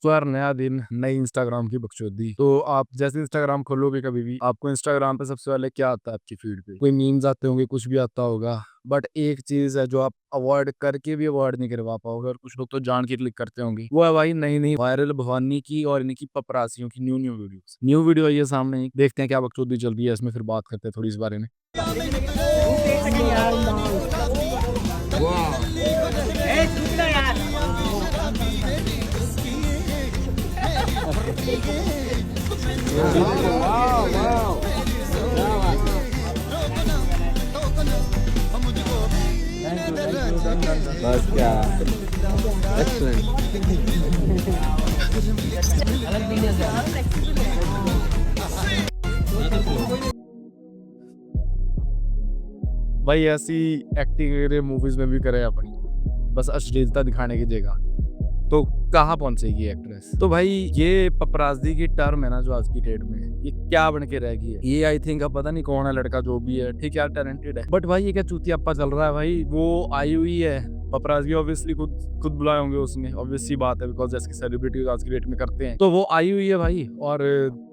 Software, नया दिन, नई इंस्टाग्राम की बकचोदी। तो आप जैसे इंस्टाग्राम खोलोगे कभी भी, आपको इंस्टाग्राम पे सबसे पहले क्या आता है आपकी फीड पे? कोई मीम्स आते होंगे, कुछ भी आता होगा। बट एक चीज़ है जो आप अवॉइड करके भी अवॉइड नहीं करवा पाओगे, और कुछ लोग तो जान के क्लिक करते होंगे। वो है भाई नई-नई वायरल भवानी की और इनकी पपरासियों की न्यू वीडियोज़। न्यू वीडियो आई है सामने, देखते हैं क्या बकचोदी चल रही है इसमें, फिर बात करते हैं थोड़ी इस बारे में। बस क्या एक्सलेंट। भाई ऐसी एक्टिंग मूवीज में भी करे अपनी, बस अश्लीलता दिखाने की जगह। तो कहाँ पहुंचेगी ये एक्ट्रेस? तो भाई ये पपराज़ी की टर्म है ना जो आज की डेट में, ये क्या बन के रह गई है? ये आई थिंक अब पता नहीं कौन है लड़का, जो भी है ठीक है यार, टैलेंटेड है, बट भाई ये क्या चूतियाप्पा चल रहा है भाई। वो आई हुई है पपराज़ी, ऑब्वियसली खुद बुलाए होंगे उसने, ऑब्वियस सी बात है, बिकॉज जैसे सेलिब्रिटीज आज की डेट में करते हैं। तो वो आई हुई है भाई, और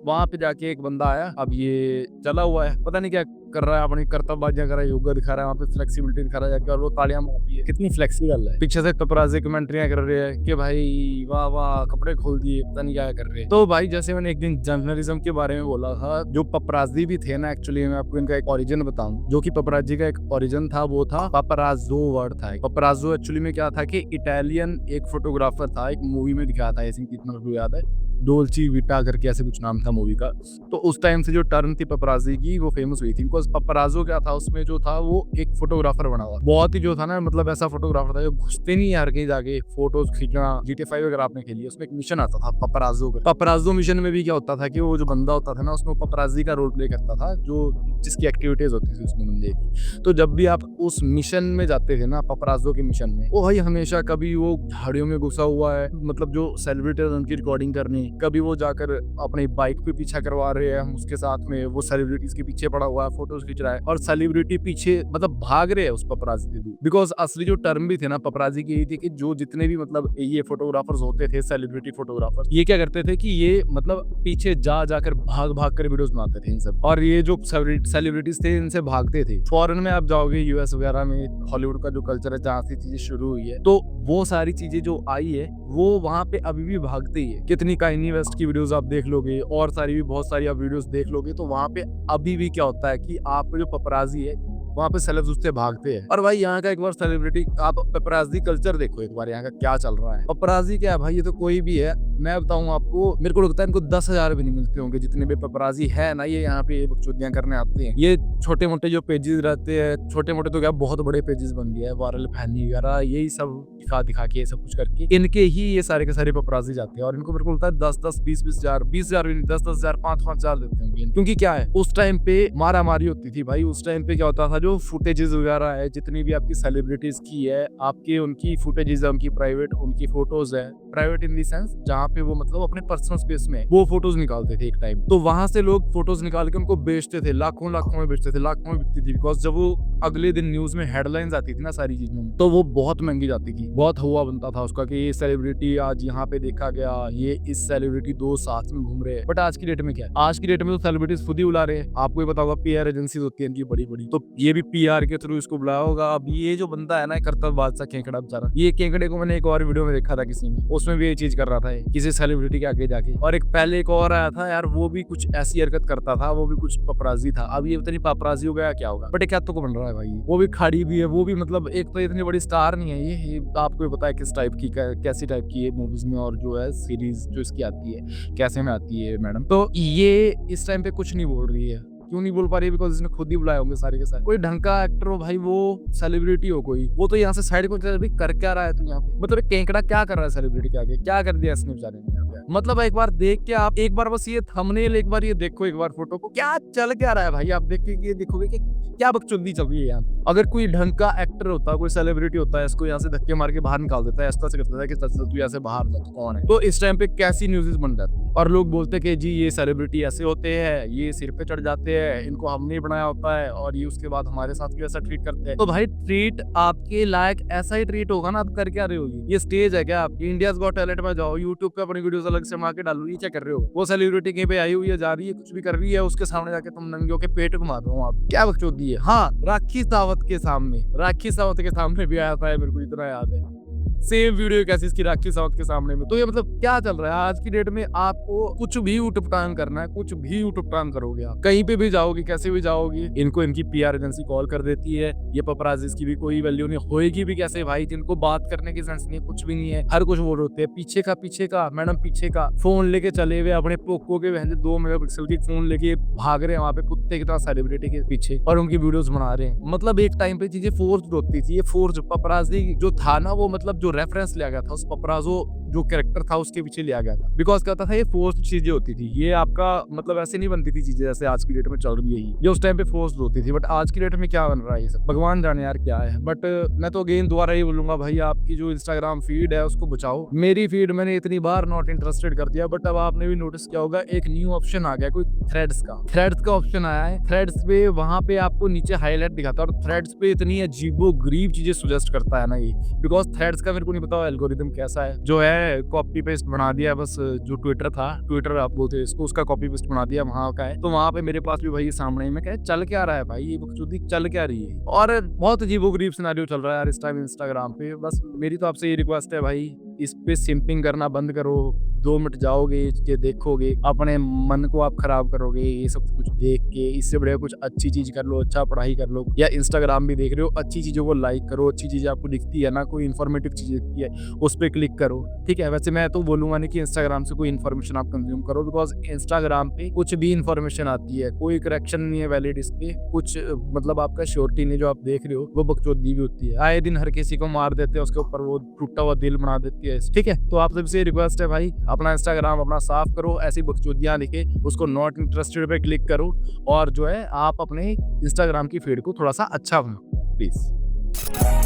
वहां पे जाके एक बंदा आया, अब ये चला हुआ है, पता नहीं क्या कर रहा है, अपनी कर्तव्यबाजियां कर रहा है, योगा दिखा रहा है, वहाँ पे फ्लेक्सिबिलिटी दिखा रहा है जाके, और वो तालियां मार रही है। कितनी फ्लेक्सिबल है। पीछे से पपराज़ी कमेंट्रियां कर रहे हैं कि भाई वाह वाह कपड़े खोल दिए, पता नहीं क्या कर रहे हैं। तो भाई जैसे मैंने एक दिन जर्नलिज्म के बारे में बोला था, जो पपराज़ी भी थे ना, एक्चुअली मैं आपको इनका एक ओरिजिन बताऊं, जो कि पपराज़ी का एक ओरिजिन था, वो था पपराज़ो वर्ड था। पपराज़ो एक्चुअली में क्या था कि इटालियन एक फोटोग्राफर था, एक मूवी में दिखाया था, आई थिंक इतना मुझे याद है, डोल्ची विटा करके ऐसे कुछ नाम था मूवी का। तो उस टाइम से जो टर्म थी पपराज़ी की, वो फेमस हुई थी, बिकॉज पपराज़ो क्या था, उसमें जो था वो एक फोटोग्राफर बना हुआ, बहुत ही जो था ना, मतलब ऐसा फोटोग्राफर था जो घुसते नहीं यार कहीं जाके फोटोज खींचना। GTA 5 अगर आपने खेली, उसमें एक मिशन आता था पपराज़ो का। पपराज़ो मिशन में भी क्या होता था कि वो जो बंदा होता था ना, उसमें पपराज़ी का रोल प्ले करता था, जो जिसकी एक्टिविटीज होती थी उसमें बंदे की। तो जब भी आप उस मिशन में जाते थे ना, पपराज़ो के मिशन में, वो भाई हमेशा कभी वो झाड़ियों में घुसा हुआ है, मतलब जो सेलिब्रिटीज उनकी रिकॉर्डिंग करनी, कभी वो जाकर अपनी बाइक पे पीछा करवा रहे हैं हम उसके साथ में, वो सेलिब्रिटीज के पीछे पड़ा हुआ है, फोटोज खींच रहा है, और सेलिब्रिटी पीछे मतलब भाग रहे हैं उस पपराज़ी से दूर। बिकॉज असली जो टर्म भी थे ना पपराज़ी की, यही थी कि जो जितने भी मतलब ये फोटोग्राफर्स होते थे, सेलिब्रिटी फोटोग्राफर, ये क्या करते थे कि ये मतलब पीछे जाकर भाग कर वीडियोस बनाते थे इन सब, और ये जो सेलिब्रिटीज थे इनसे भागते थे। फॉरेन में आप जाओगे, यूएस वगैरह में, हॉलीवुड का जो कल्चर है जहाँ से चीजें शुरू हुई है, तो वो सारी चीजें जो आई है वो वहां पे अभी भी भागते ही है। कितनी काइनी वेस्ट की वीडियोस आप देख लोगे, और सारी भी बहुत सारी आप वीडियोस देख लोगे, तो वहां पे अभी भी क्या होता है कि आपको जो पपराज़ी है वहाँ पे सेलेब्स उससे भागते हैं। और भाई यहाँ का एक बार सेलिब्रिटी, आप पपराज़ी कल्चर देखो एक बार, यहाँ का क्या चल रहा है। पपराज़ी क्या है भाई, ये तो कोई भी है, मैं बताऊँ आपको, मेरे को लगता है इनको 10,000 भी नहीं मिलते होंगे जितने भी पपराज़ी है ना, ये यहाँ पे बकचोदियां करने आते हैं। ये छोटे मोटे जो पेजेस रहते हैं, छोटे मोटे तो क्या बहुत बड़े पेजेस बन गए हैं, वायरल फैनी वगैरह, यही सब दिखा के सब कुछ करके इनके ही ये सारे के सारे पपराज़ी जाते हैं। और इनको मेरे को लगता है 10-10, 20-20 हजार, 20,000 भी नहीं, 10-10 हजार, 5-5 हजार देते होंगे। क्योंकि क्या है, उस टाइम पे मारा मारी होती थी भाई। उस टाइम पे क्या होता था, जो फुटेजेस वगैरह है, जितनी भी आपकी सेलिब्रिटीज की है, आपके उनकी फुटेजेस है, उनकी प्राइवेट उनकी फोटोज है, प्राइवेट इन दी सेंस जहाँ पे वो मतलब अपने पर्सनल स्पेस में वो फोटोज निकालते थे एक टाइम। तो वहां से लोग फोटोज निकाल के उनको बेचते थे, लाखों में बेचते थे, लाखों में बिकती थी। बिकॉज जब वो अगले दिन न्यूज में हेडलाइंस आती थी ना सारी चीजों में, तो वो बहुत महंगी जाती थी, बहुत हुआ बनता था उसका कि ये सेलिब्रिटी आज यहाँ पे देखा गया, ये इस सेलिब्रिटी दो साथ में घूम रहे हैं। बट आज की डेट में क्या है, आज की डेट में तो सेलिब्रिटीज खुद ही बुला रहे हैं। आपको ही पता होगा, PR एजेंसीज होती है इनकी बड़ी बड़ी, तो ये भी PR के थ्रू इसको बुलाया होगा। अब ये जो बंदा है ना, कर्तव्य बादशाह केकड़ा बेचारा, ये केकड़े को मैंने एक और वीडियो में देखा था किसी में, उसमें भी ये चीज कर रहा था किसी सेलिब्रिटी के आगे जाके। और एक पहले एक और आया था यार, वो भी कुछ ऐसी हरकत करता था, वो भी कुछ पपराज़ी था। अब ये पता नहीं पपराज़ी हो गया क्या होगा, बट क्या तो बन रहा है भाई, वो भी खड़ी भी है, वो भी मतलब एक तो इतनी बड़ी स्टार नहीं है ये आपको पता है किस टाइप की, कैसी टाइप की है मूवीज में, और जो है सीरीज जो इसकी आती है कैसे में आती है मैडम। तो ये इस टाइम पे कुछ नहीं बोल रही है। क्यों नहीं बोल पा रही है? बिकॉज इसने खुद ही बुलाए होंगे सारे के सारे। कोई ढंग का एक्टर हो भाई, वो सेलिब्रिटी हो कोई, वो तो यहाँ से साइड को कर क्या रहा है तू यहाँ पे, मतलब एक केकड़ा क्या कर रहा है सेलिब्रिटी के आगे, क्या कर दिया इसने बेचारे ने यहाँ पे। मतलब एक बार देख के आप, एक बार बस ये थंबनेल एक बार ये देखो, एक बार फोटो को, क्या चल क्या रहा है भाई, आप देख के ये देखोगे कि क्या बकचोदी चल रही है यहाँ पे। अगर कोई ढंग का एक्टर होता, कोई सेलिब्रिटी होता है, इसको यहाँ से धक्के मार के बाहर निकाल देता है, ऐसा से कहता है कि तू यहाँ से बाहर जा, कौन है। तो इस टाइम पे कैसी न्यूज़ बन जाती है। और लोग बोलते कि जी ये सेलिब्रिटी ऐसे होते हैं, ये सिर पे चढ़ जाते हैं, इनको हमने बनाया होता है और ये उसके बाद हमारे साथ भी ऐसा ट्रीट करते हैं। तो भाई ट्रीट आपके लायक ऐसा ही ट्रीट होगा ना, आप कर क्या रहे होगी? ये स्टेज है क्या आपकी? इंडियाज गॉट टैलेंट में जाओ, यूट्यूब पे अपनी वीडियोस अलग से बना के डालो, ये क्या कर रहे हो? वो सेलिब्रिटी कहीं पे आई हुई है, जा रही है, कुछ भी कर रही है, उसके सामने जाके तुम नंगे होके पेट घुमा रहे हो, आप क्या बकचोदी है? हाँ, राखी सावंत के सामने भी आया था, मेरे को इतना याद है। सेम वीडियो कैसी इसकी राखी सावंत के सामने में। तो ये मतलब क्या चल रहा है आज की डेट में? आपको कुछ भी उटपटांग करना है, कुछ भी उटपटांग करोगे आप, कहीं पे भी जाओगे, कैसे भी जाओगे, इनको इनकी पीआर एजेंसी कॉल कर देती है। ये पपराजीज की भी कोई वैल्यू नहीं होएगी भी कैसे भाई, जिनको बात करने की सेंस नहीं है, कुछ भी नहीं है, हर कुछ वो होते हैं पीछे का मैडम, पीछे का फोन लेके चले हुए अपने पोको के 2 मेगापिक्सल की फोन लेके भाग रहे हैं वहां पे कुत्ते की तरह सेलिब्रिटी के पीछे और उनकी वीडियोस बना रहे हैं। मतलब एक टाइम पे चीजें फोर्स्ड होती थी। ये फोर्स्ड पपराजी जो था ना, वो मतलब जो रेफरेंस लिया गया था उस पपराजो जो कैरेक्टर था उसके पीछे लिया गया था, बिकॉज क्या होता था, ये फोर्स्ड चीजें होती थी। ये आपका मतलब ऐसे नहीं बनती थी चीजें जैसे आज की डेट में चल रही है, ये उस टाइम पे फोर्स्ड होती थी। बट आज की डेट में क्या बन रहा है ये सब भगवान जाने यार क्या है। बट मैं तो अगेन दोबारा ही बोलूंगा भाई, आपकी जो इंस्टाग्राम फीड है उसको बचाओ। मेरी फीड मैंने इतनी बार नॉट इंटरेस्टेड कर दिया, बट अब आपने भी नोटिस किया होगा एक न्यू ऑप्शन आ गया, कोई थ्रेड्स का ऑप्शन आया है। थ्रेड्स पे वहां पे आपको नीचे हाईलाइट दिखाता है और थ्रेड्स पे इतनी अजीबोगरीब चीजें सुजेस्ट करता है ना ये, बिकॉज थ्रेड्स का मेरे को नहीं पता एल्गोरिथम कैसा है, जो है कॉपी पेस्ट बना दिया बस। जो ट्विटर आप बोलते हैं इसको, उसका कॉपी पेस्ट बना दिया वहां का है। तो वहां पे मेरे पास भी भाई सामने में क्या चल क्या रहा है भाई, ये बकचोदी चल क्या रही है। और बहुत अजीबोगरीब सिनेरियो चल रहा है यार इस टाइम इंस्टाग्राम पे। बस मेरी तो आपसे ये रिक्वेस्ट है भाई, इस पे सिंपिंग करना बंद करो। 2 मिनट जाओगे, ये देखोगे, अपने मन को आप खराब करोगे ये सब कुछ देख के। इससे बढ़िया कुछ अच्छी चीज कर लो, अच्छा पढ़ाई कर लो, या इंस्टाग्राम भी देख रहे हो, अच्छी चीजों को लाइक करो। अच्छी चीजें आपको दिखती है ना, कोई इन्फॉर्मेटिव चीज दिखती है उस पर क्लिक करो, ठीक है। वैसे मैं तो बोलूंगा नहीं कि इंस्टाग्राम से कोई इन्फॉर्मेशन आप कंज्यूम करो, बिकॉज इंस्टाग्राम पे कुछ भी इन्फॉर्मेशन आती है, कोई करेक्शन नहीं है वैलिड इस पे, कुछ मतलब आपका श्योरिटी नहीं, जो आप देख रहे हो वो बकचोदी भी होती है। आए दिन हर किसी को मार देते हैं, उसके ऊपर वो टूटा हुआ दिल बना देती है, ठीक है। तो आप सबसे रिक्वेस्ट है भाई, अपना इंस्टाग्राम अपना साफ करो, ऐसी बकचोदियां लिखे उसको नॉट इंटरेस्टेड पे क्लिक करो, और जो है आप अपने इंस्टाग्राम की फीड को थोड़ा सा अच्छा बनाओ प्लीज।